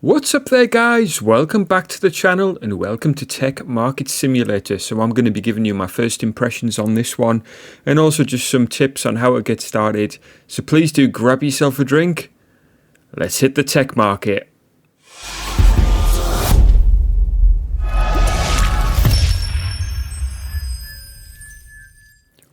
What's up there guys, welcome back to the channel and welcome to Tech Market Simulator. So I'm going to be giving you my first impressions on this one and also just some tips on how to get started. So please do grab yourself a drink, let's hit the tech market.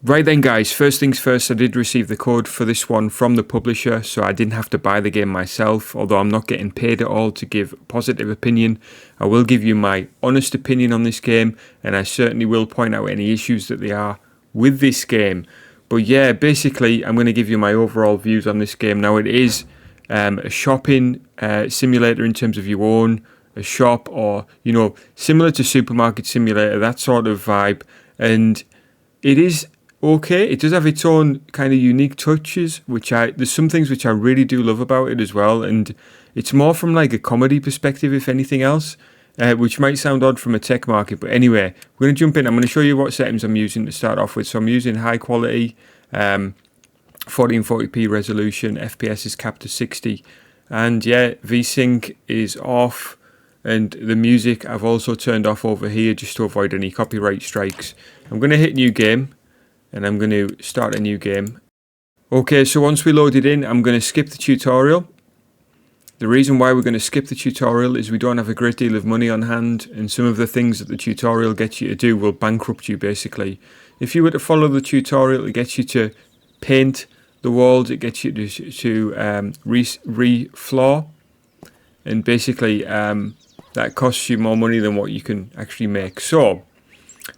Right then guys, first things first, I did receive the code for this one from the publisher, so I didn't have to buy the game myself, although I'm not getting paid at all to give a positive opinion. I will give you my honest opinion on this game, and I certainly will point out any issues that there are with this game. But yeah, basically, I'm going to give you my overall views on this game. Now, it is a shopping simulator in terms of you own a shop, or, you know, similar to Supermarket Simulator, that sort of vibe, and it is okay. It does have its own kind of unique touches, there's some things which I really do love about it as well, and it's more from like a comedy perspective, if anything else, which might sound odd from a tech market, but anyway, we're going to jump in. I'm going to show you what settings I'm using to start off with. So I'm using high quality, 1440p resolution, FPS is capped to 60, and yeah, VSync is off, and the music I've also turned off over here just to avoid any copyright strikes. I'm going to hit new game, and I'm going to start a new game. Okay, so once we load it in, I'm going to skip the tutorial. The reason why we're going to skip the tutorial is we don't have a great deal of money on hand, and some of the things that the tutorial gets you to do will bankrupt you basically. If you were to follow the tutorial, it gets you to paint the walls, it gets you to re-floor, and basically that costs you more money than what you can actually make. So,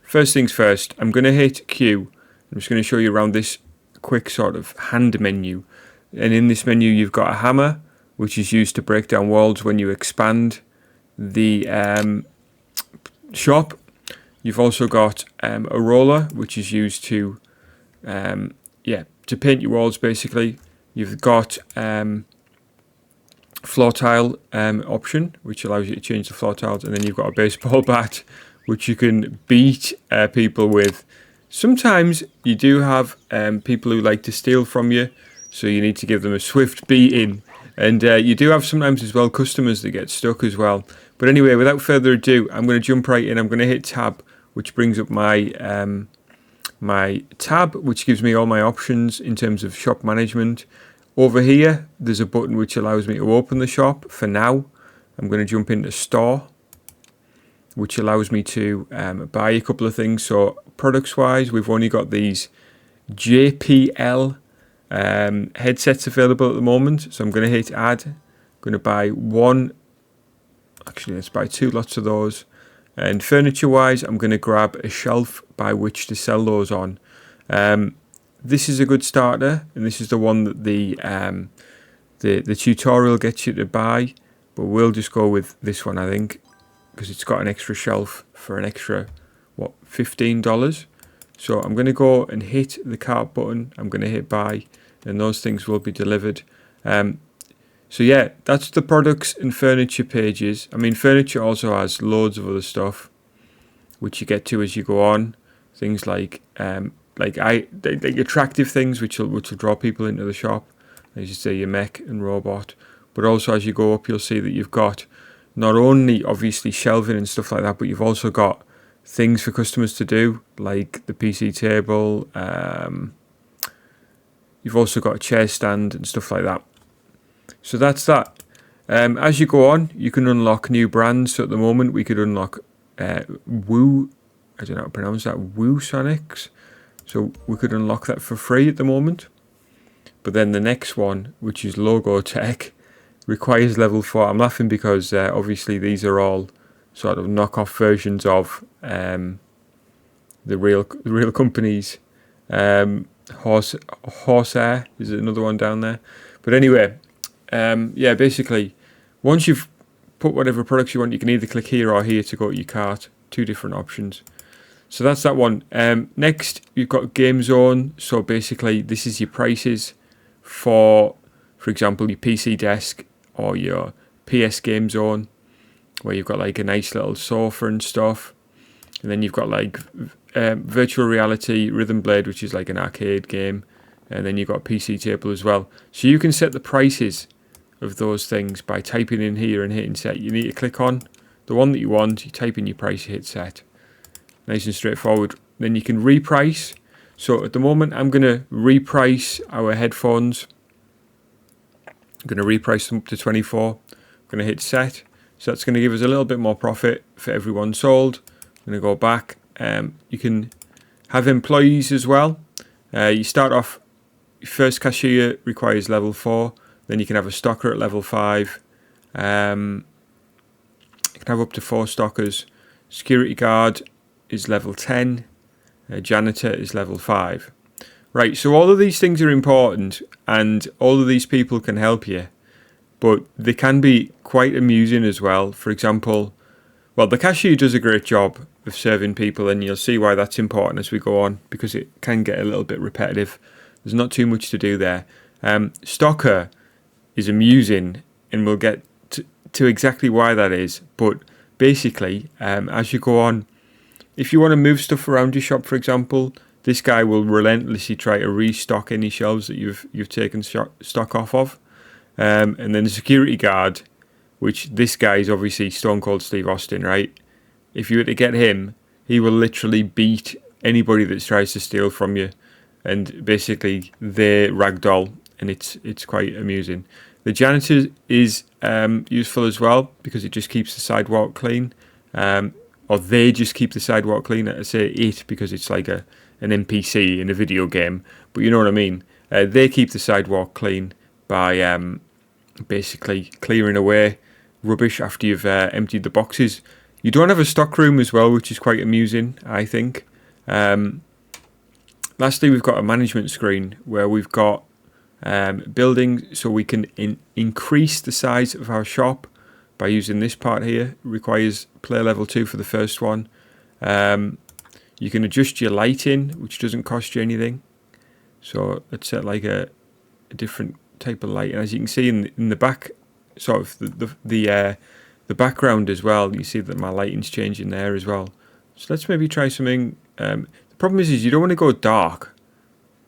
first things first, I'm going to hit Q. I'm just going to show you around this quick sort of hand menu. And in this menu, you've got a hammer, which is used to break down walls when you expand the shop. You've also got a roller, which is used to, to paint your walls basically. You've got floor tile option, which allows you to change the floor tiles. And then you've got a baseball bat, which you can beat people with. Sometimes you do have people who like to steal from you, so you need to give them a swift beating. And you do have sometimes as well customers that get stuck as well. But anyway, without further ado, I'm going to jump right in. I'm going to hit tab, which brings up my my tab, which gives me all my options in terms of shop management. Over here, there's a button which allows me to open the shop. For now, I'm going to jump into store, which allows me to buy a couple of things. So products wise, we've only got these JPL headsets available at the moment. So I'm going to hit add. I'm going to buy one. Actually, let's buy two lots of those. And furniture wise, I'm going to grab a shelf by which to sell those on. This is a good starter, and this is the one that the tutorial gets you to buy. But we'll just go with this one, I think, because it's got an extra shelf for an extra, what, $15. So I'm going to go and hit the cart button. I'm going to hit buy, and those things will be delivered. So yeah, that's the products and furniture pages. I mean, furniture also has loads of other stuff, which you get to as you go on. Things like attractive things, which will draw people into the shop. As you say, your mech and robot. But also as you go up, you'll see that you've got not only obviously shelving and stuff like that, but you've also got things for customers to do, like the PC table. You've also got a chair stand and stuff like that. So that's that. As you go on, you can unlock new brands. So at the moment, we could unlock Woo. I don't know how to pronounce that. Woo Sonics. So we could unlock that for free at the moment. But then the next one, which is Logo Tech, requires level 4. I'm laughing because obviously these are all sort of knockoff versions of the real companies. Horseair is another one down there. But anyway, yeah, basically, once you've put whatever products you want, you can either click here or here to go to your cart. Two different options. So that's that one. Next, you've got Game Zone. So basically, this is your prices for example, your PC desk or your PS Game Zone, where you've got like a nice little sofa and stuff. And then you've got like virtual reality Rhythm Blade, which is like an arcade game. And then you've got a PC table as well. So you can set the prices of those things by typing in here and hitting set. You need to click on the one that you want, you type in your price, you hit set. Nice and straightforward. Then you can reprice. So at the moment I'm going to reprice our headphones. I'm going to reprice them up to 24. I'm going to hit set. So that's going to give us a little bit more profit for every one sold. I'm going to go back. You can have employees as well. You start off, your first cashier requires level 4. Then you can have a stocker at level 5. You can have up to 4 stockers. Security guard is level 10. Janitor is level 5. Right, so all of these things are important and all of these people can help you. But they can be quite amusing as well. For example, well, the cashier does a great job of serving people, and you'll see why that's important as we go on, because it can get a little bit repetitive. There's not too much to do there. Stocker is amusing, and we'll get to exactly why that is. But basically, as you go on, if you want to move stuff around your shop, for example, this guy will relentlessly try to restock any shelves that you've taken stock off of. And then the security guard, which this guy is obviously Stone Cold Steve Austin, right? If you were to get him, he will literally beat anybody that tries to steal from you. And basically, they're ragdoll, and it's quite amusing. The janitor is useful as well, because it just keeps the sidewalk clean. Or they just keep the sidewalk clean. I say it because it's like an NPC in a video game. But you know what I mean. They keep the sidewalk clean by basically clearing away rubbish after you've emptied the boxes. You don't have a stock room as well, which is quite amusing, I think. Lastly, we've got a management screen where we've got building, so we can increase the size of our shop by using this part here. It requires player level 2 for the first one. You can adjust your lighting, which doesn't cost you anything. So let's set like a different type of light, and as you can see in the back, sort of the background as well, you see that my lighting's changing there as well. So let's maybe try something. The problem is you don't want to go dark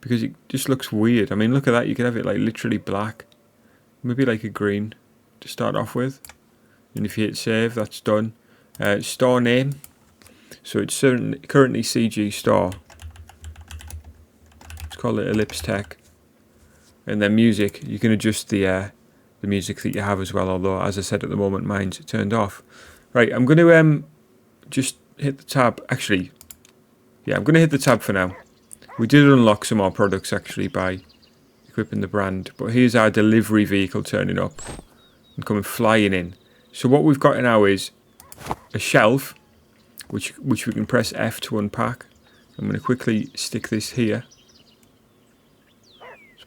because it just looks weird. I mean, look at that. You could have it like literally black, maybe like a green to start off with. And if you hit save, that's done. Store name. So it's currently CG Store. Let's call it Ellipse Tech. And then music, you can adjust the music that you have as well, although as I said at the moment mine's turned off. Right, I'm going to just hit the tab. Actually, yeah, I'm going to hit the tab for now. We did unlock some more products actually by equipping the brand, but here's our delivery vehicle turning up and coming flying in. So what we've got now is a shelf, which we can press F to unpack. I'm going to quickly stick this here.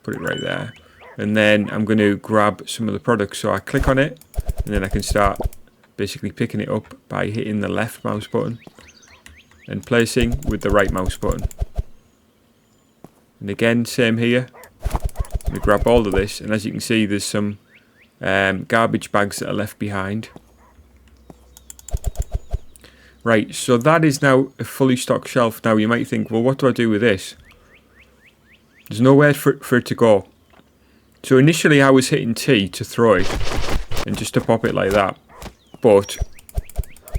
Put it right there, and then I'm going to grab some of the products. So I click on it, and then I can start basically picking it up by hitting the left mouse button and placing with the right mouse button. And again, same here. I'm going to grab all of this, and as you can see, there's some garbage bags that are left behind. Right, so that is now a fully stocked shelf. Now you might think, well, what do I do with this? There's nowhere for it to go. So initially I was hitting T to throw it and just to pop it like that. But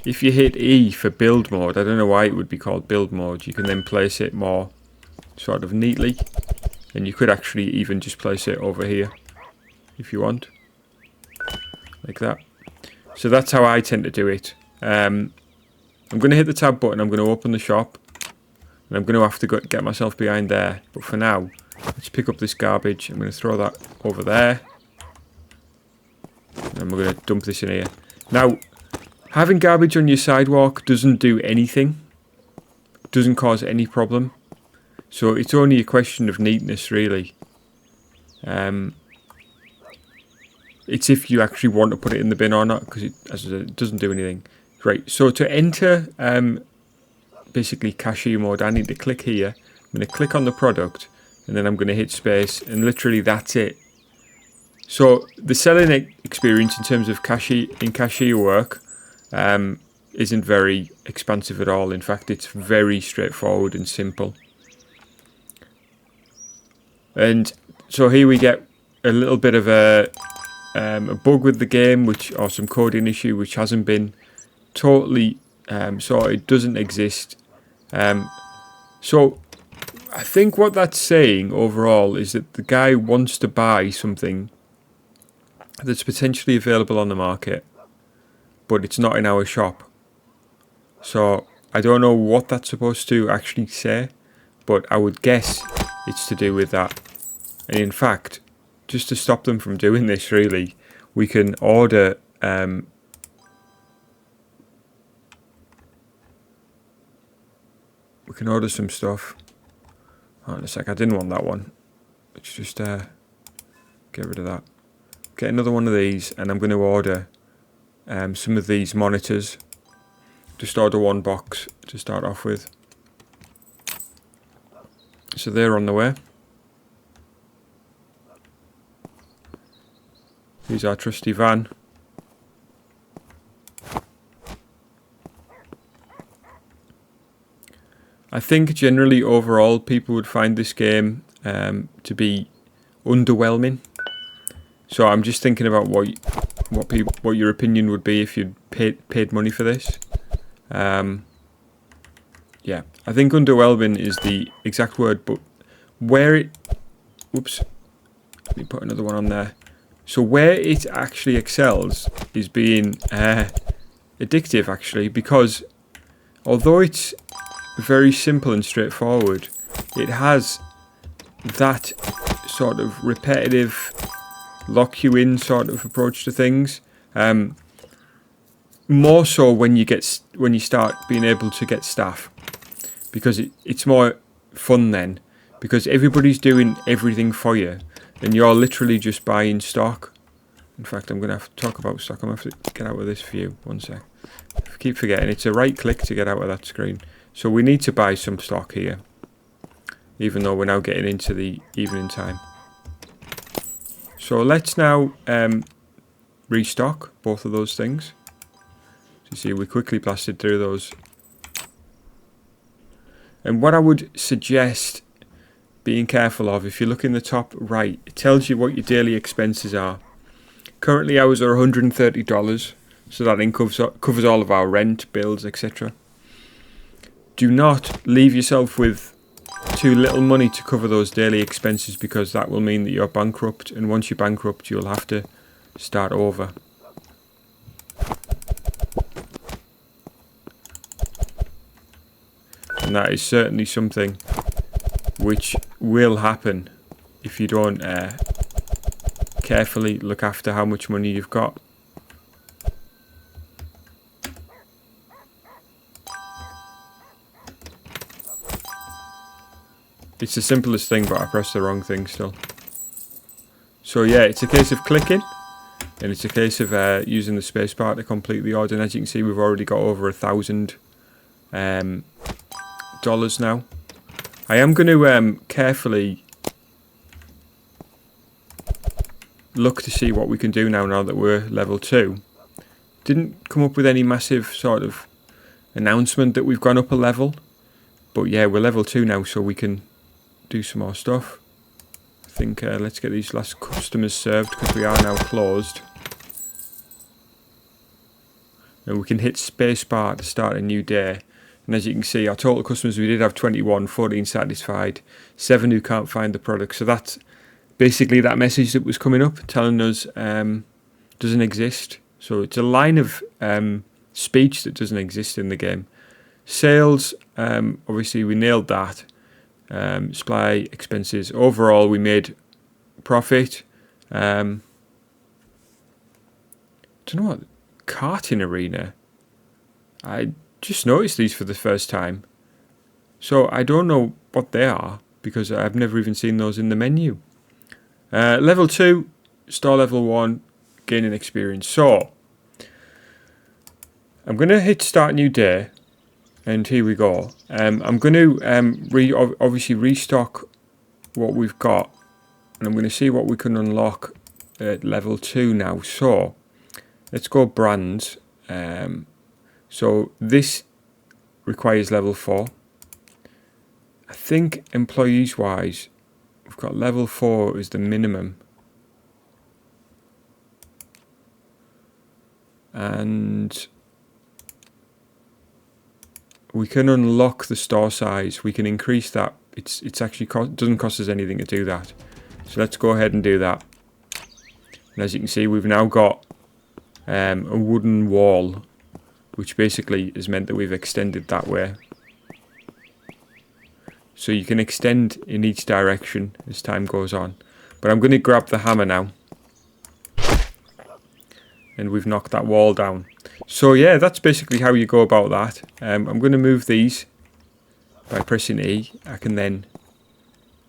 if you hit E for build mode, I don't know why it would be called build mode, you can then place it more sort of neatly. And you could actually even just place it over here if you want. Like that. So that's how I tend to do it. I'm going to hit the tab button, I'm going to open the shop. And I'm going to have to get myself behind there. But for now, let's pick up this garbage. I'm going to throw that over there. And we're going to dump this in here. Now, having garbage on your sidewalk doesn't do anything. It doesn't cause any problem. So it's only a question of neatness, really. It's if you actually want to put it in the bin or not, because as I said, it doesn't do anything. Right, so to enter basically cashier mode, I need to click here. I'm going to click on the product, and then I'm going to hit space, and literally that's it. So the selling experience in terms of cashier work isn't very expansive at all. In fact, it's very straightforward and simple. And so here we get a little bit of a a bug with the game, or some coding issue which hasn't been totally sorted, doesn't exist. So I think what that's saying overall is that the guy wants to buy something that's potentially available on the market, but it's not in our shop. So I don't know what that's supposed to actually say, but I would guess it's to do with that. And in fact, just to stop them from doing this, really, we can order some stuff. Hold on a sec, I didn't want that one. Let's just get rid of that. Get another one of these, and I'm going to order some of these monitors. Just order one box to start off with. So they're on the way. Here's our trusty van. I think generally overall people would find this game to be underwhelming. So I'm just thinking about what your opinion would be if you'd paid money for this. Yeah, I think underwhelming is the exact word, but where it... Whoops. Let me put another one on there. So where it actually excels is being addictive, actually, because although it's very simple and straightforward, it has that sort of repetitive, lock you in sort of approach to things. More so when you start being able to get staff, because it's more fun then, because everybody's doing everything for you and you're literally just buying stock. In fact, I'm going to have to talk about stock. I'm going to have to get out of this view. One sec. I keep forgetting. It's a right click to get out of that screen. So we need to buy some stock here, even though we're now getting into the evening time. So let's now restock both of those things. So you see, we quickly blasted through those. And what I would suggest being careful of, if you look in the top right, it tells you what your daily expenses are. Currently ours are $130, so that covers all of our rent, bills, etc. Do not leave yourself with too little money to cover those daily expenses, because that will mean that you're bankrupt, and once you're bankrupt you'll have to start over. And that is certainly something which will happen if you don't carefully look after how much money you've got. It's the simplest thing, but I pressed the wrong thing still. So yeah, it's a case of clicking, and it's a case of using the spacebar to complete the order. And as you can see, we've already got over $1,000 now. I am going to carefully look to see what we can do now that we're level 2. Didn't come up with any massive sort of announcement that we've gone up a level, but yeah, we're level 2 now, so we can do some more stuff. I think let's get these last customers served, because we are now closed. And we can hit spacebar to start a new day. And as you can see, our total customers, we did have 21, 14 satisfied, 7 who can't find the product. So that's basically that message that was coming up telling us doesn't exist. So it's a line of speech that doesn't exist in the game. Sales, obviously we nailed that. Supply expenses, overall we made profit. Don't know what, karting arena. I just noticed these for the first time, so I don't know what they are, because I've never even seen those in the menu. Level 2, store level 1, gaining experience. So I'm going to hit start new day, and here we go. I'm going to obviously restock what we've got, and I'm going to see what we can unlock at level 2 now. So let's go brands. So this requires level 4. I think employees wise, we've got level 4 as the minimum. and we can unlock the store size. We can increase that. It's actually doesn't cost us anything to do that. So let's go ahead and do that. And as you can see, we've now got a wooden wall, which basically has meant that we've extended that way. So you can extend in each direction as time goes on. But I'm going to grab the hammer now. And we've knocked that wall down. So yeah, that's basically how you go about that. I'm going to move these by pressing E. I can then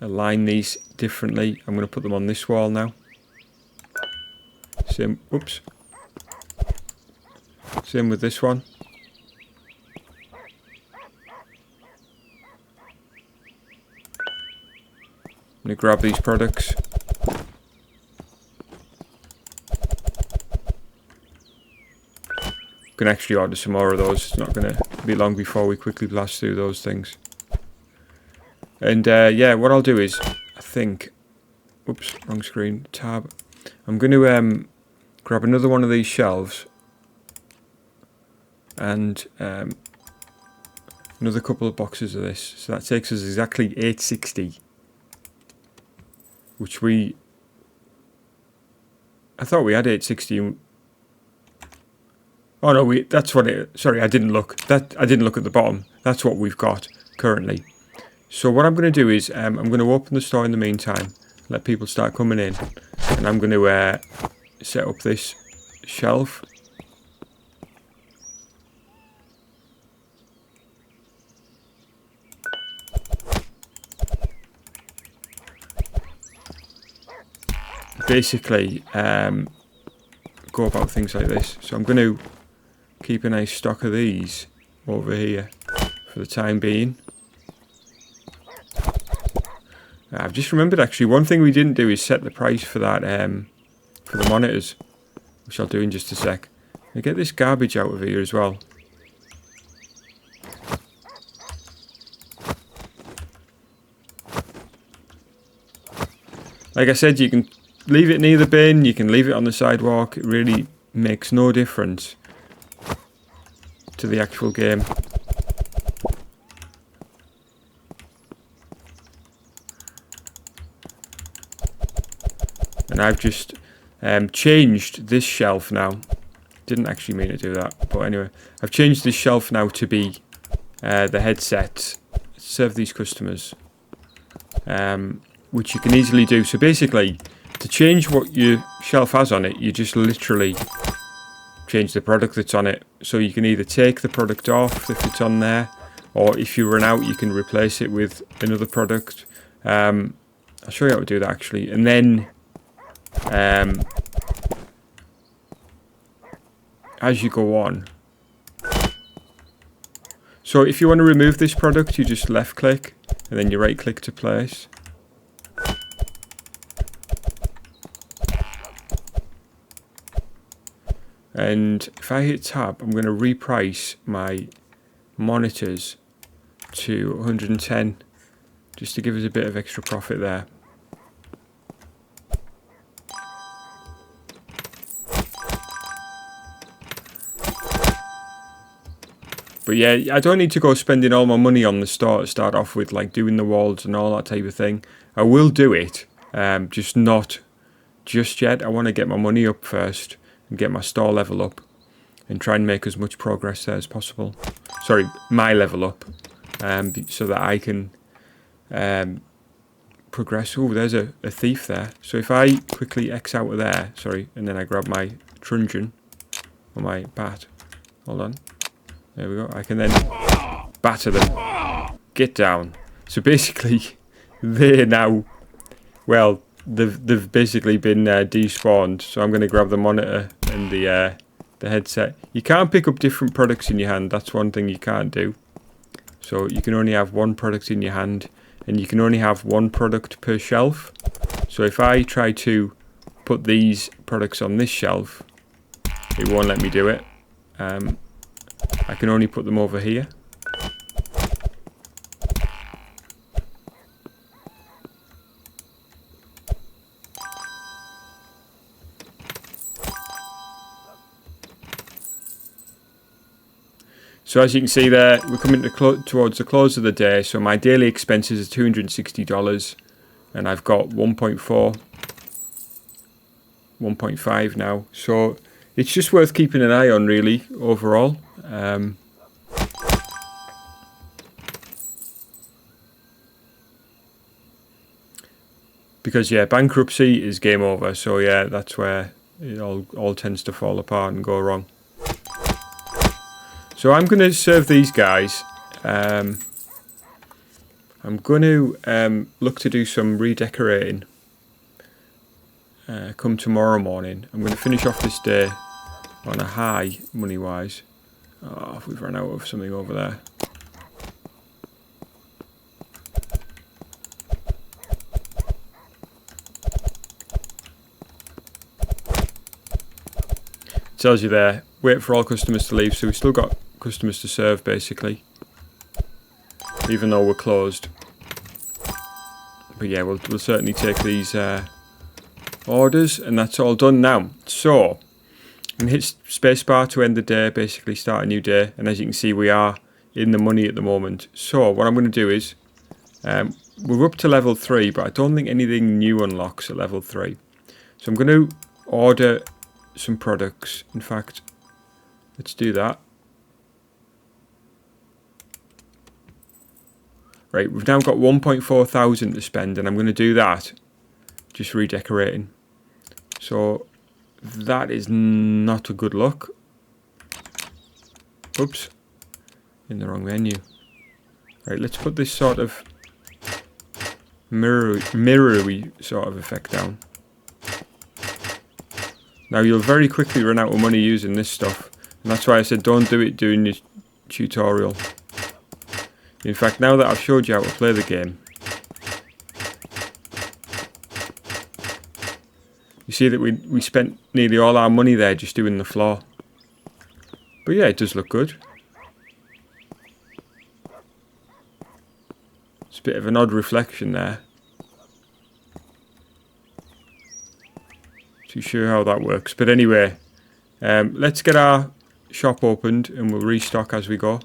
align these differently. I'm going to put them on this wall now. Same, whoops. Same with this one. I'm going to grab these products. We can actually order some more of those. It's not going to be long before we quickly blast through those things. And yeah, what I'll do is, I think, oops, wrong screen, tab. I'm going to grab another one of these shelves and another couple of boxes of this. So that takes us exactly 860, which I thought we had 860. Oh no, that's what it, sorry, I didn't look at the bottom. That's what we've got currently. So what I'm going to do is I'm going to open the store in the meantime, let people start coming in, and I'm going to set up this shelf. Basically go about things like this. So I'm going to keep a nice stock of these over here for the time being. I've just remembered actually, one thing we didn't do is set the price for that for the monitors, which I'll do in just a sec. I get this garbage out of here as well. Like I said, you can leave it near the bin, you can leave it on the sidewalk. It really makes no difference to the actual game. And I've just changed this shelf now. Didn't actually mean to do that, but anyway, I've changed this shelf now to be the headset. Serve these customers, which you can easily do. So basically, to change what your shelf has on it, you just literally change the product that's on it. So you can either take the product off if it's on there, or if you run out, you can replace it with another product. I'll show you how to do that actually, and then as you go on. So if you want to remove this product, you just left click and then you right click to place. And if I hit tab, I'm going to reprice my monitors to 110 just to give us a bit of extra profit there. But yeah, I don't need to go spending all my money on the store to start off with, like doing the walls and all that type of thing. I will do it, just not just yet. I want to get my money up first and get my store level up and try and make as much progress there as possible. Sorry, my level up, so that I can progress. Oh, there's a thief there. So if I quickly X out of there, sorry, and then I grab my truncheon or my bat. Hold on. There we go. I can then batter them. Get down. So basically, they're now, well, they've basically been despawned. So I'm going to grab the monitor and the headset. You can't pick up different products in your hand. That's one thing you can't do. So you can only have one product in your hand, and you can only have one product per shelf. So if I try to put these products on this shelf, it won't let me do it. I can only put them over here. So as you can see there, we're coming towards the close of the day. So my daily expenses are $260, and I've got 1.5 now. So it's just worth keeping an eye on, really, overall. Because yeah, bankruptcy is game over. So yeah, that's where it all tends to fall apart and go wrong. So I'm going to serve these guys. I'm going to look to do some redecorating come tomorrow morning. I'm going to finish off this day on a high money-wise. Oh, we've run out of something over there. It tells you there, wait for all customers to leave, so we've still got customers to serve basically, even though we're closed. But yeah, we'll certainly take these orders, and that's all done now. So I'm going to hit spacebar to end the day, basically start a new day, and as you can see we are in the money at the moment. So what I'm going to do is, we're up to level 3, but I don't think anything new unlocks at level 3. So I'm going to order some products. In fact, let's do that. Right, we've now got 1.4 thousand to spend, and I'm going to do that, just redecorating. So that is not a good look. Oops, in the wrong menu. Right, let's put this sort of mirror-y sort of effect down. Now you'll very quickly run out of money using this stuff, and that's why I said don't do it during the tutorial. In fact, now that I've showed you how to play the game, you see that we spent nearly all our money there just doing the floor. But yeah, it does look good. It's a bit of an odd reflection there. Too sure how that works. But anyway, let's get our shop opened and we'll restock as we go.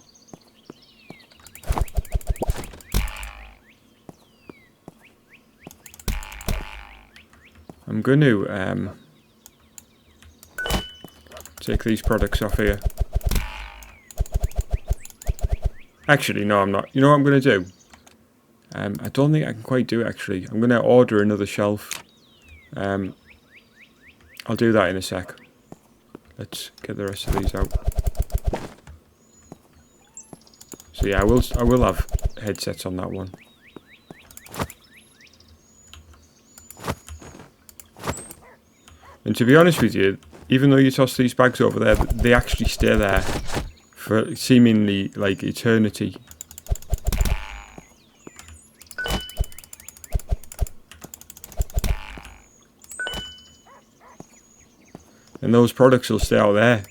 I'm going to take these products off here. Actually, no, I'm not. You know what I'm going to do? I don't think I can quite do it, actually. I'm going to order another shelf. I'll do that in a sec. Let's get the rest of these out. So yeah, I will have headsets on that one. And to be honest with you, even though you toss these bags over there, they actually stay there for seemingly like eternity. And those products will stay out there.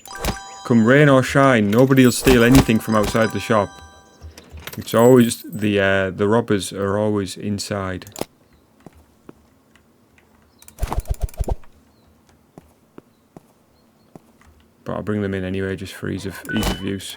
Come rain or shine, nobody will steal anything from outside the shop. It's always the robbers are always inside. But I'll bring them in anyway, just for ease of use.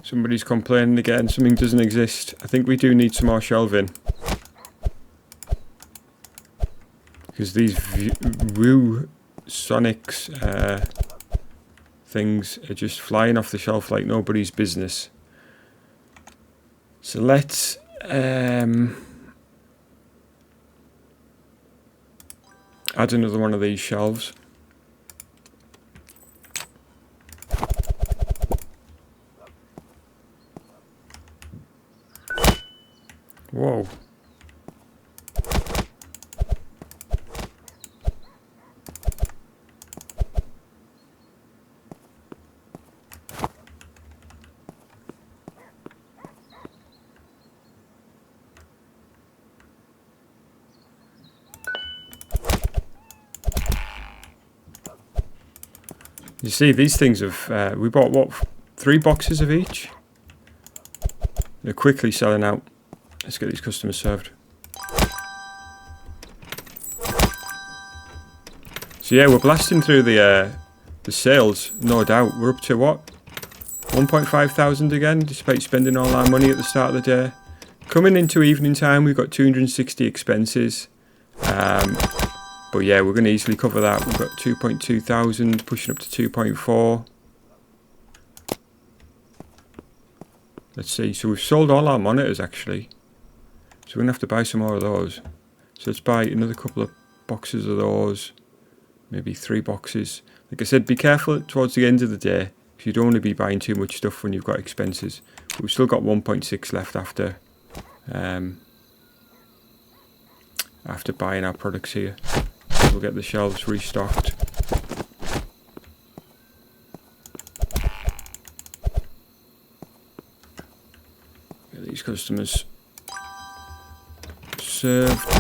Somebody's complaining again, something doesn't exist. I think we do need some more shelving. Because these Woo Sonics things are just flying off the shelf like nobody's business. So let's add another one of these shelves. Whoa. You see, these things have... we bought, what, 3 boxes of each? They're quickly selling out. Let's get these customers served. So yeah, we're blasting through the sales, no doubt. We're up to what? 1,500 again, despite spending all our money at the start of the day. Coming into evening time, we've got 260 expenses. But yeah, we're going to easily cover that. We've got 2,200, pushing up to 2.4. Let's see. So we've sold all our monitors actually. So we're going to have to buy some more of those. So let's buy another couple of boxes of those. Maybe 3 boxes. Like I said, be careful towards the end of the day. Because you don't want to be buying too much stuff when you've got expenses. But we've still got 1.6 left after buying our products here. We'll get the shelves restocked. Get these customers served.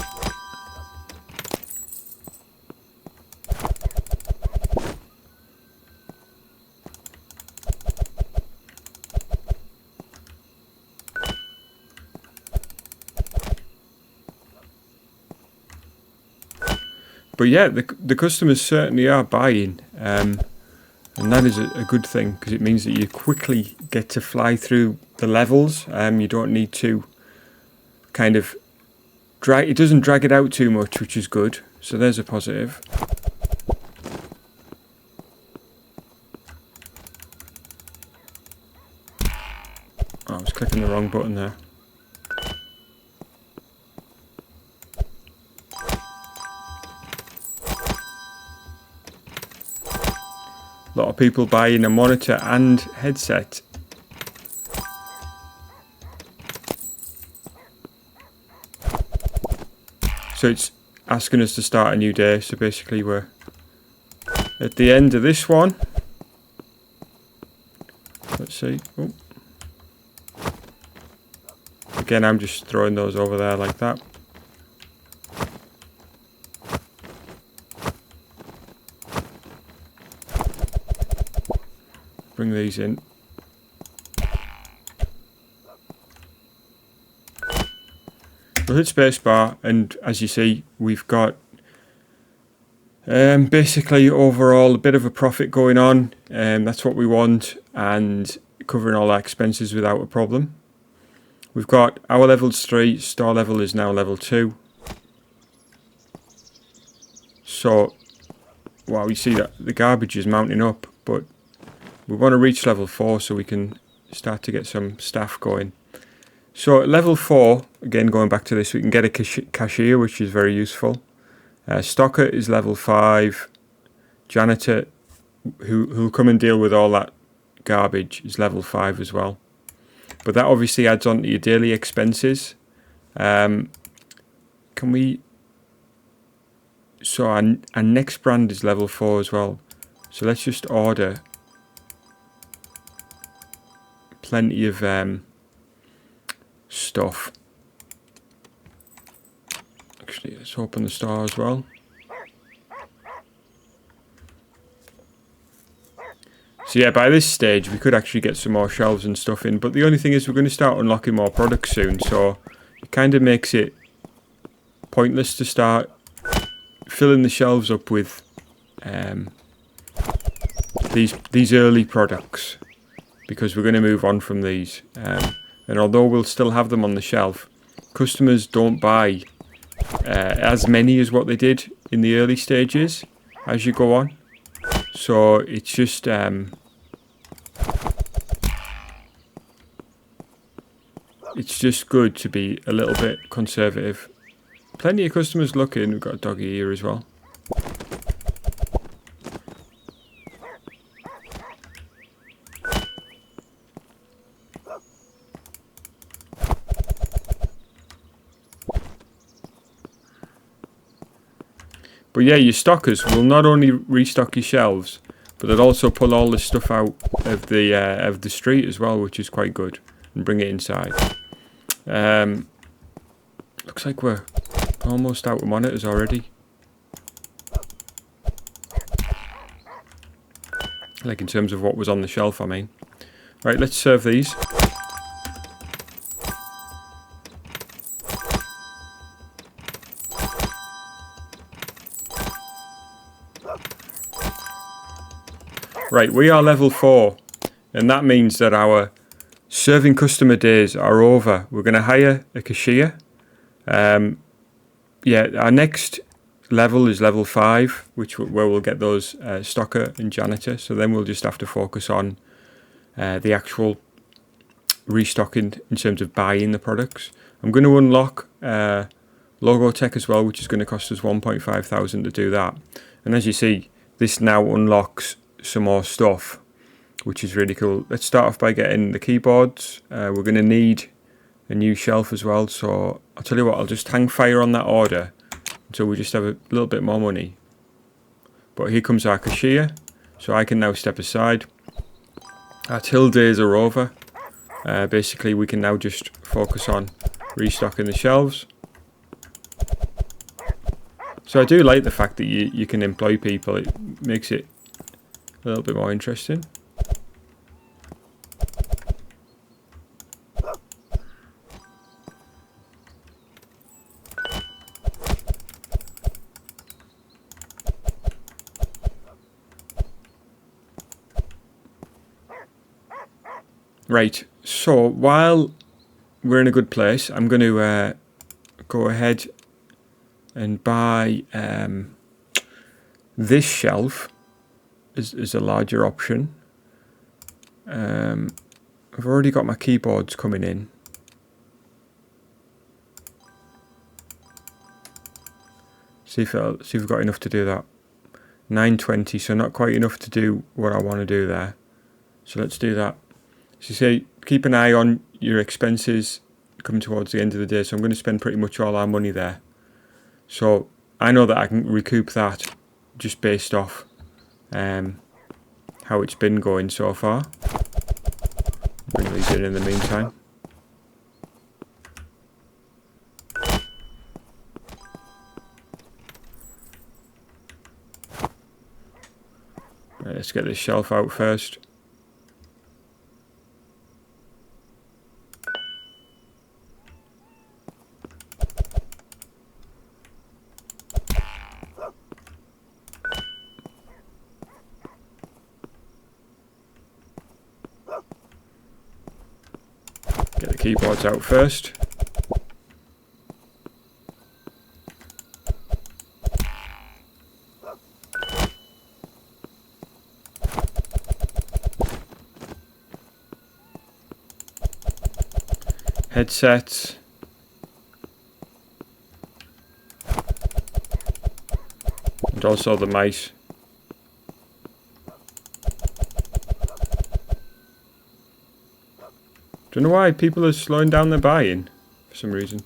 But yeah, the customers certainly are buying, and that is a good thing because it means that you quickly get to fly through the levels. You don't need to kind of drag. It doesn't drag it out too much, which is good. So there's a positive. Oh, I was clicking the wrong button there. A lot of people buying a monitor and headset. So it's asking us to start a new day. So basically we're at the end of this one. Let's see. Oh. Again, I'm just throwing those over there like that. Bring these in. We'll hit spacebar, and as you see, we've got basically overall a bit of a profit going on. That's what we want, and covering all our expenses without a problem. We've got our level's 3, store level is now level 2. So, wow, you see that the garbage is mounting up, but we want to reach level 4 so we can start to get some staff going. So at level 4, again going back to this, we can get a cashier, which is very useful. Stocker is level 5. Janitor, who'll come and deal with all that garbage, is level 5 as well. But that obviously adds on to your daily expenses. Can we... So our next brand is level 4 as well. So let's just order plenty of stuff. Actually, let's open the store as well. So yeah, by this stage we could actually get some more shelves and stuff in, but the only thing is we're going to start unlocking more products soon, so it kind of makes it pointless to start filling the shelves up with these early products, because we're going to move on from these. And although we'll still have them on the shelf, customers don't buy as many as what they did in the early stages as you go on. So it's just good to be a little bit conservative. Plenty of customers looking. We've got a doggy here as well. But yeah, your stockers will not only restock your shelves, but they'll also pull all this stuff out of the street as well, which is quite good, and bring it inside. Looks like we're almost out of monitors already. Like in terms of what was on the shelf, I mean. Right, let's serve these. Right, we are level 4, and that means that our serving customer days are over. We're going to hire a cashier. Yeah, our next level is level 5, where we'll get those stocker and janitor. So then we'll just have to focus on the actual restocking in terms of buying the products. I'm going to unlock logo tech as well, which is going to cost us 1,500 to do that. And as you see, this now unlocks some more stuff, which is really cool. Let's start off by getting the keyboards. We're going to need a new shelf as well, so I'll tell you what, I'll just hang fire on that order until we just have a little bit more money. But here comes our cashier, so I can now step aside. Our till days are over. Basically we can now just focus on restocking the shelves. So I do like the fact that you can employ people. It makes it a little bit more interesting. Right, so while we're in a good place, I'm going to go ahead and buy this shelf as a larger option. I've already got my keyboards coming in. See if we've got enough to do that. 920, so not quite enough to do what I want to do there. So let's do that. So you say, keep an eye on your expenses coming towards the end of the day. So I'm going to spend pretty much all our money there. So I know that I can recoup that just based off how it's been going so far. Bring these in the meantime. Right, let's get this shelf out first. Get the keyboards out first. Headsets. And also the mice. Don't know why people are slowing down their buying for some reason.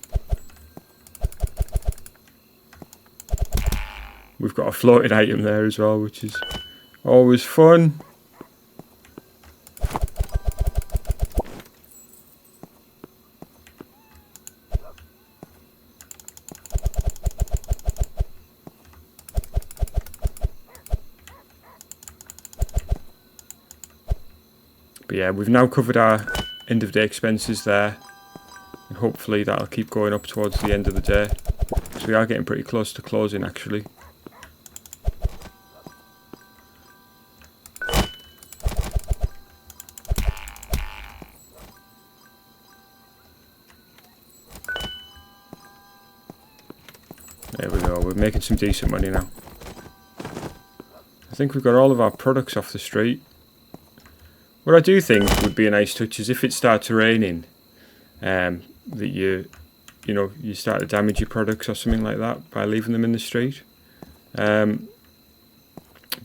We've got a floating item there as well, which is always fun. But yeah, we've now covered our end of day expenses there, and hopefully that'll keep going up towards the end of the day. So we are getting pretty close to closing actually. There we go, we're making some decent money now. I think we've got all of our products off the street. What I do think would be a nice touch is if it starts raining, that you start to damage your products or something like that by leaving them in the street. But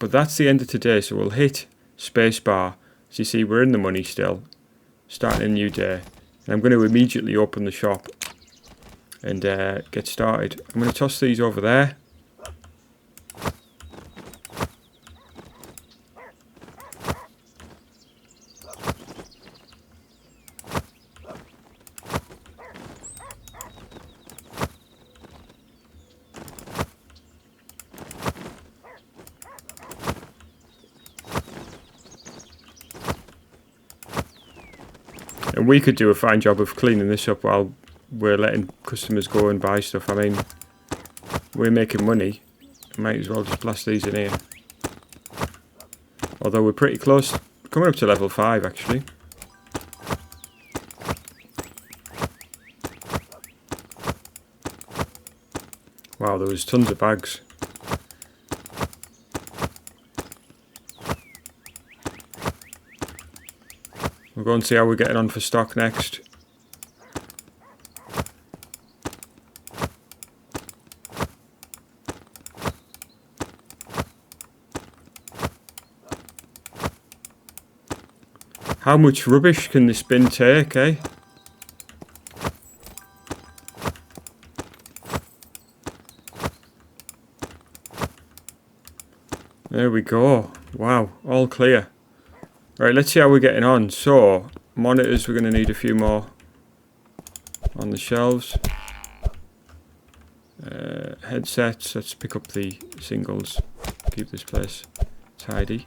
that's the end of today, so we'll hit spacebar. As you see, we're in the money still, starting a new day. And I'm going to immediately open the shop and get started. I'm going to toss these over there. And we could do a fine job of cleaning this up while we're letting customers go and buy stuff. I mean, we're making money. Might as well just blast these in here. Although we're pretty close, coming up to level 5 actually. Wow, there was tons of bags. We'll go and see how we're getting on for stock next. How much rubbish can this bin take, eh? There we go. Wow, all clear. Right, let's see how we're getting on. So, monitors, we're going to need a few more on the shelves. Headsets, let's pick up the singles. Keep this place tidy.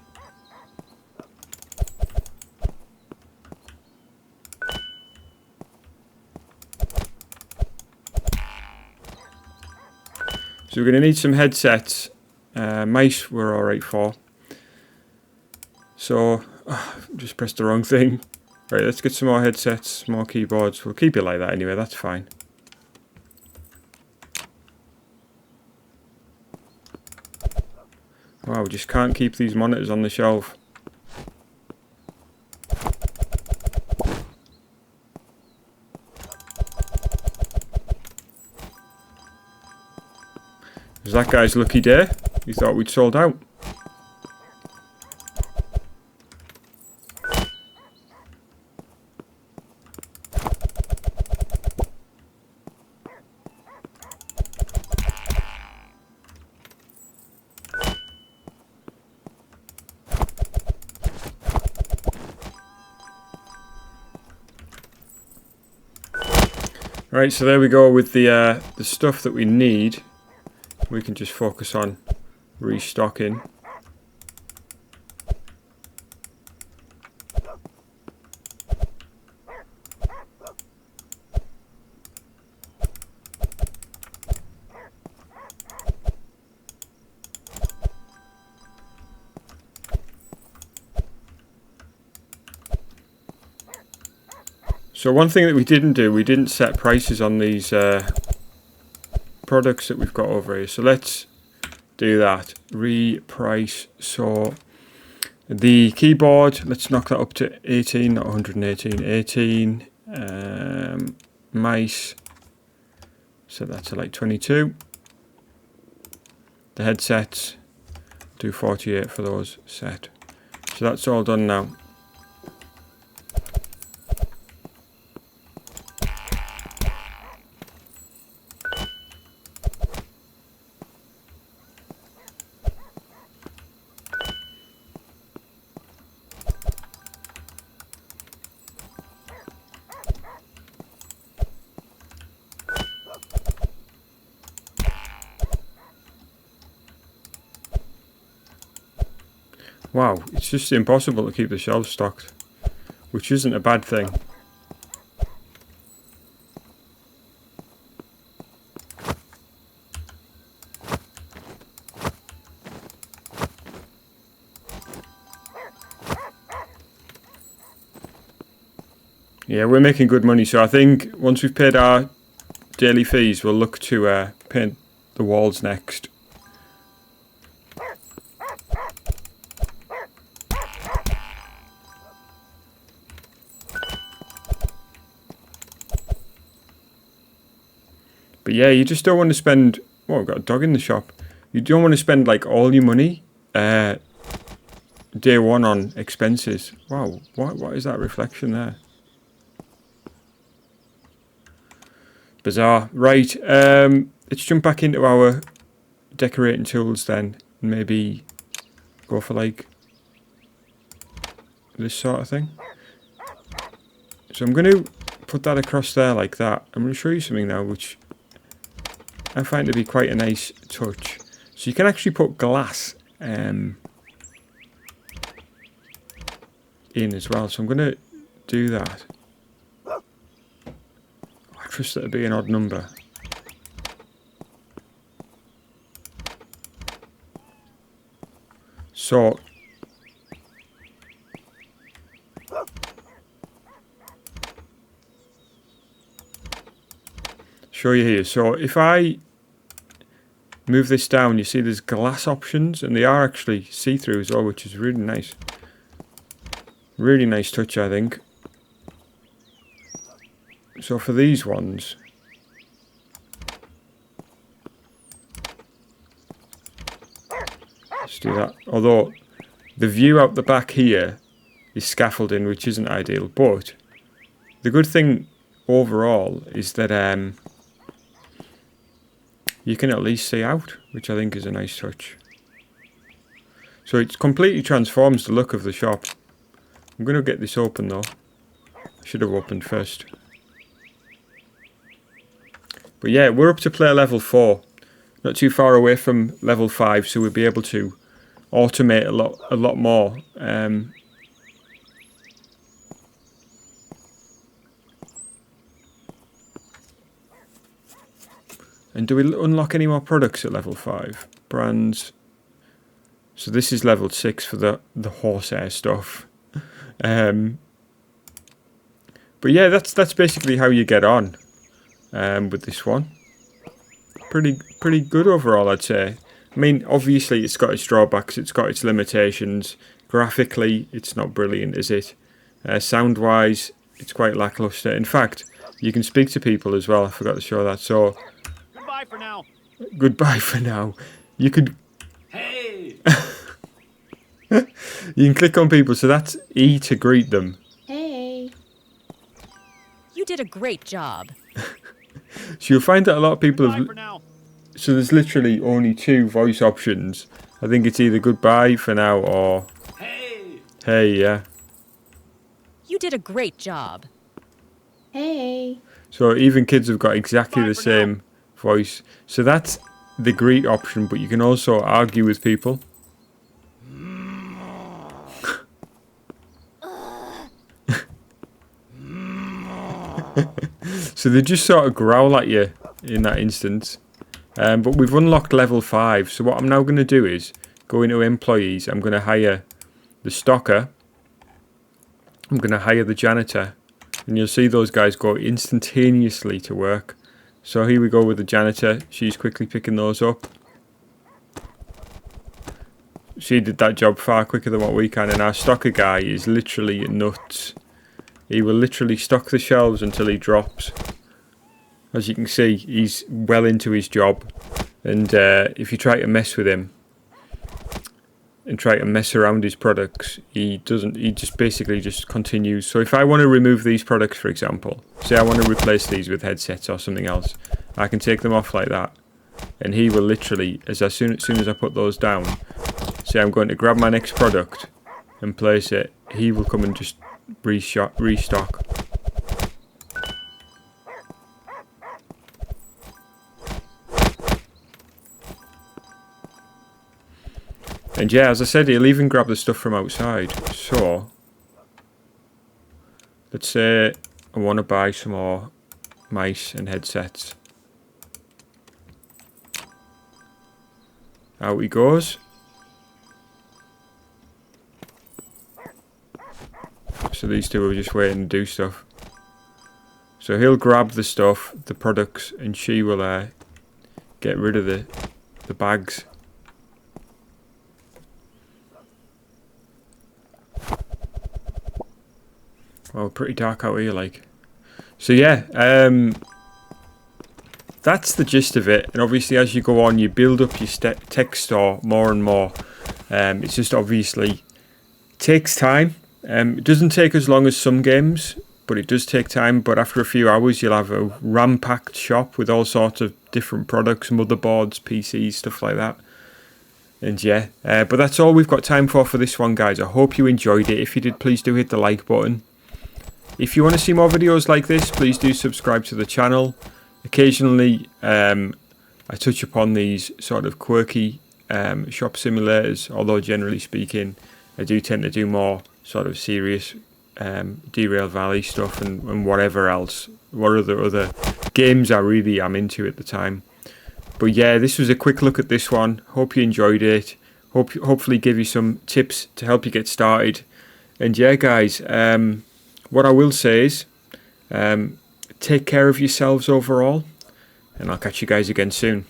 So we're going to need some headsets. Mice we're alright for. So, just pressed the wrong thing. Right, let's get some more headsets, more keyboards. We'll keep it like that anyway, that's fine. Wow, we just can't keep these monitors on the shelf. It was that guy's lucky day. He thought we'd sold out. Right, so there we go with the stuff that we need. We can just focus on restocking. So one thing that we didn't do, we didn't set prices on these products that we've got over here. So let's do that. Reprice. So the keyboard, let's knock that up to 18, not 118. 18. Mice, set that to like 22. The headsets, do 48 for those set. So that's all done now. Wow, it's just impossible to keep the shelves stocked, which isn't a bad thing. Yeah, we're making good money, so I think once we've paid our daily fees, we'll look to paint the walls next. But yeah, you just don't want to spend... Oh, I've got a dog in the shop. You don't want to spend like all your money day one on expenses. Wow, what is that reflection there? Bizarre. Right, let's jump back into our decorating tools then. And maybe go for like this sort of thing. So I'm going to put that across there like that. I'm going to show you something now which I find to be quite a nice touch. So you can actually put glass in as well. So I'm going to do that. trust it to be an odd number. So show you here. So if I move this down, you see there's glass options, and they are actually see-through as well, which is really nice. Really nice touch, I think. So for these ones, let's do that. Although the view out the back here is scaffolding, which isn't ideal, but the good thing overall is that you can at least see out, which I think is a nice touch. So it completely transforms the look of the shop. I'm going to get this open though. I should have opened first. But yeah, we're up to player level 4. Not too far away from level 5, so we'll be able to automate a lot more. And do we unlock any more products at level 5? Brands. So this is level 6 for the horsehair stuff. But yeah, that's basically how you get on with this one. Pretty good overall, I'd say. I mean, obviously it's got its drawbacks, it's got its limitations. Graphically, it's not brilliant, is it? Sound-wise, it's quite lackluster. In fact, you can speak to people as well. I forgot to show that. So, goodbye for now. Goodbye for now. You could. Hey. You can click on people. So that's E to greet them. Hey. You did a great job. So you'll find that a lot of people Goodbye have. for now. So there's literally only 2 voice options. I think it's either goodbye for now or Hey. hey, yeah. You did a great job. Hey. So even kids have got exactly Goodbye the for same voice. So that's the greet option, but you can also argue with people. So they just sort of growl at you in that instance. But we've unlocked level 5. So what I'm now going to do is go into employees. I'm going to hire the stocker. I'm going to hire the janitor. And you'll see those guys go instantaneously to work. So here we go with the janitor. She's quickly picking those up. She did that job far quicker than what we can. And our stocker guy is literally nuts. He will literally stock the shelves until he drops. As you can see, he's well into his job. And if you try to mess with him and try to mess around his products, he doesn't. He just basically just continues. So if I want to remove these products, for example, say I want to replace these with headsets or something else, I can take them off like that. And he will literally, as soon as I put those down, say I'm going to grab my next product and place it, he will come and just restock. And yeah, as I said, he'll even grab the stuff from outside. So let's say I want to buy some more mice and headsets. Out he goes. So these two are just waiting to do stuff. So he'll grab the stuff, the products, and she will get rid of the bags. Well, pretty dark out here, like. So yeah, that's the gist of it. And obviously, as you go on, you build up your tech store more and more. It's just obviously takes time. It doesn't take as long as some games, but it does take time. But after a few hours, you'll have a ram-packed shop with all sorts of different products, motherboards, PCs, stuff like that. And yeah, but that's all we've got time for this one, guys. I hope you enjoyed it. If you did, please do hit the like button. If you want to see more videos like this, please do subscribe to the channel. Occasionally, I touch upon these sort of quirky shop simulators, although generally speaking, I do tend to do more sort of serious Derail Valley stuff and whatever else, what other games I really am into at the time. But yeah, this was a quick look at this one. Hope you enjoyed it. Hopefully give you some tips to help you get started. And yeah, guys, what I will say is take care of yourselves overall, and I'll catch you guys again soon.